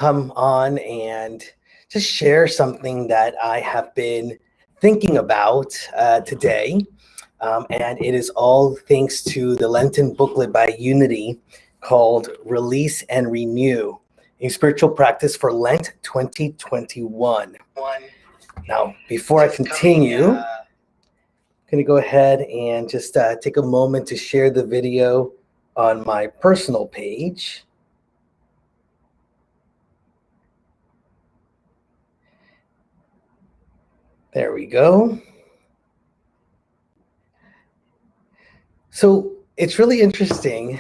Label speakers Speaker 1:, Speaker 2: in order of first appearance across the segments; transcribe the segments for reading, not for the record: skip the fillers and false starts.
Speaker 1: come on and just share something that I have been thinking about today. And it is all thanks to the Lenten booklet by Unity called Release and Renew, a spiritual practice for Lent 2021. Now, before I continue, I'm going to go ahead and just take a moment to share the video on my personal page. There we go. So it's really interesting.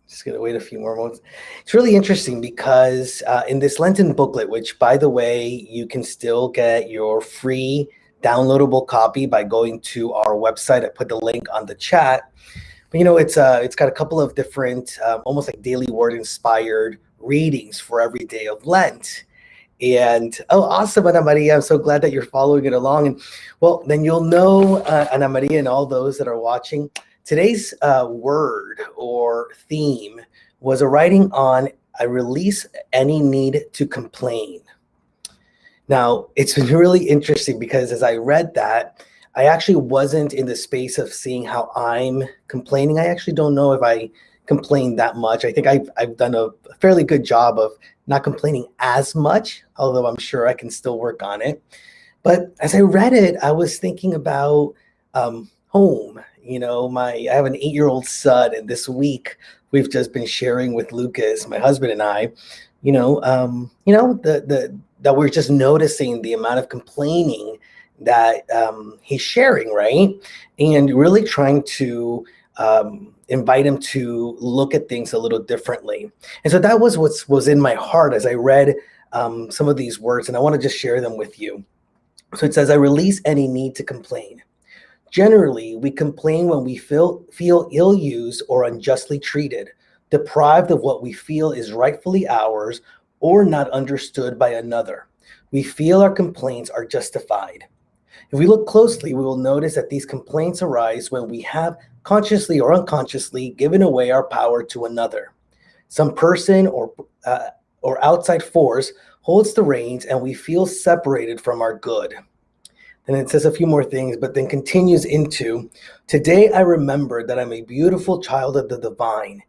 Speaker 1: Just going to wait a few more moments. It's really interesting because in this Lenten booklet, which, by the way, you can still get your free downloadable copy by going to our website. I put the link on the chat. But, it's got a couple of different, almost like daily word inspired readings for every day of Lent. And awesome, Ana Maria. I'm so glad that you're following it along. And well, then you'll know, Ana Maria, and all those that are watching, today's word or theme was a writing on I release any need to complain. Now, it's been really interesting because as I read that, I actually wasn't in the space of seeing how I'm complaining. I actually don't know if I complain that much. I think I've done a fairly good job of not complaining as much, although I'm sure I can still work on it. But as I read it, I was thinking about home. I have an 8-year-old son, and this week we've just been sharing with Lucas, my husband, and I, that we're just noticing the amount of complaining that he's sharing, right? And really trying to invite him to look at things a little differently. And so that was what was in my heart as I read some of these words, and I want to just share them with you. So it says, I release any need to complain. Generally, we complain when we feel ill-used or unjustly treated, deprived of what we feel is rightfully ours, or not understood by another. We feel our complaints are justified. If we look closely, we will notice that these complaints arise when we have consciously or unconsciously given away our power to another. Some person or outside force holds the reins and we feel separated from our good. Then it says a few more things, but then continues into, today I remember that I'm a beautiful child of the divine,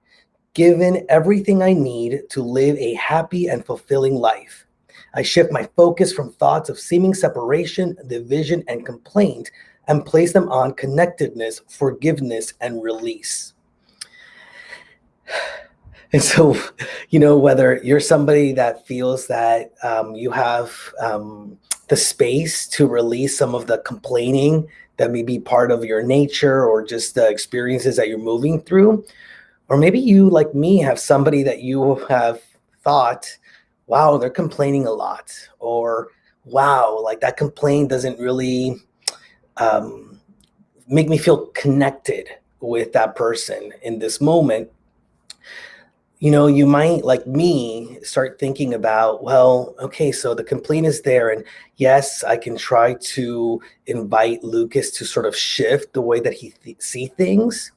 Speaker 1: given everything I need to live a happy and fulfilling life. I shift my focus from thoughts of seeming separation, division, and complaint and place them on connectedness, forgiveness, and release. And so, whether you're somebody that feels that you have the space to release some of the complaining that may be part of your nature or just the experiences that you're moving through, or maybe you, like me, have somebody that you have thought, wow, they're complaining a lot, or wow, like that complaint doesn't really make me feel connected with that person in this moment. You might, like me, start thinking about, well, okay, so the complaint is there. And yes, I can try to invite Lucas to sort of shift the way that he see things.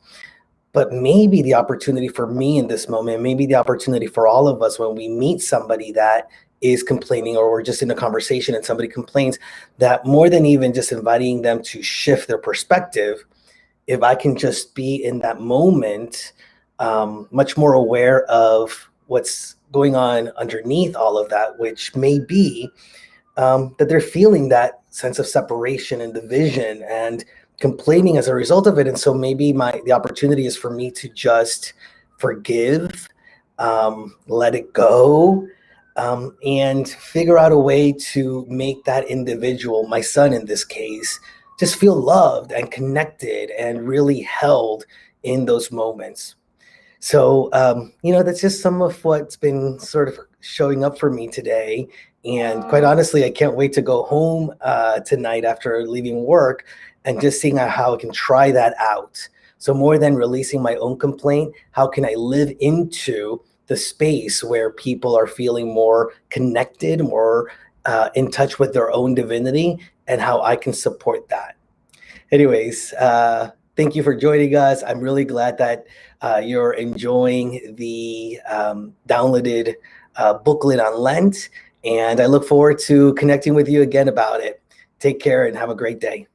Speaker 1: But maybe the opportunity for me in this moment, maybe the opportunity for all of us when we meet somebody that is complaining, or we're just in a conversation and somebody complains, that more than even just inviting them to shift their perspective, if I can just be in that moment, much more aware of what's going on underneath all of that, which may be that they're feeling that sense of separation and division and complaining as a result of it. And so maybe the opportunity is for me to just forgive, let it go, and figure out a way to make that individual, my son in this case, just feel loved and connected and really held in those moments. So, that's just some of what's been sort of showing up for me today. And quite honestly, I can't wait to go home tonight after leaving work and just seeing how I can try that out. So more than releasing my own complaint, how can I live into the space where people are feeling more connected, more in touch with their own divinity, and how I can support that. Anyways, thank you for joining us. I'm really glad that you're enjoying the downloaded booklet on Lent, and I look forward to connecting with you again about it. Take care and have a great day.